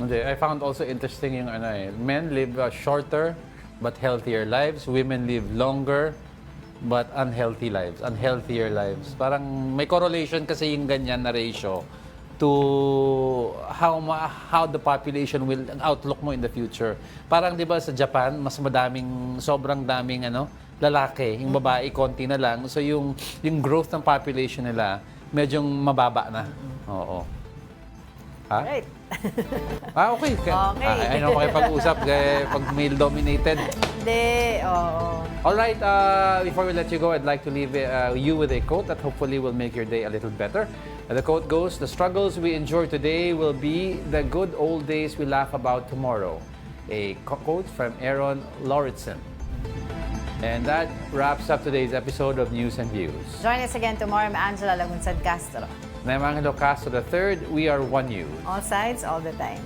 Speaker 1: I found also interesting yung men live shorter but healthier lives. Women live longer but unhealthier lives. Parang may correlation kasi yung ganyan na ratio to how the population will, ang outlook mo in the future. Parang 'di ba sa Japan, mas sobrang daming lalaki, yung babae konti na lang. So yung growth ng population nila medyo mababa na. Oo. Ha?
Speaker 2: Right.
Speaker 1: Okay. Ay na makipag-usap pag male-dominated.
Speaker 2: Hindi, oo.
Speaker 1: Alright, before we let you go, I'd like to leave you with a quote that hopefully will make your day a little better. The quote goes, "The struggles we endure today will be the good old days we laugh about tomorrow." A quote from Aaron Lauritsen. And that wraps up today's episode of News and Views.
Speaker 2: Join us again tomorrow. I'm Angela Lagunsad Castro.
Speaker 1: I'm Angelo Castro III. We are One News.
Speaker 2: All sides, all the time.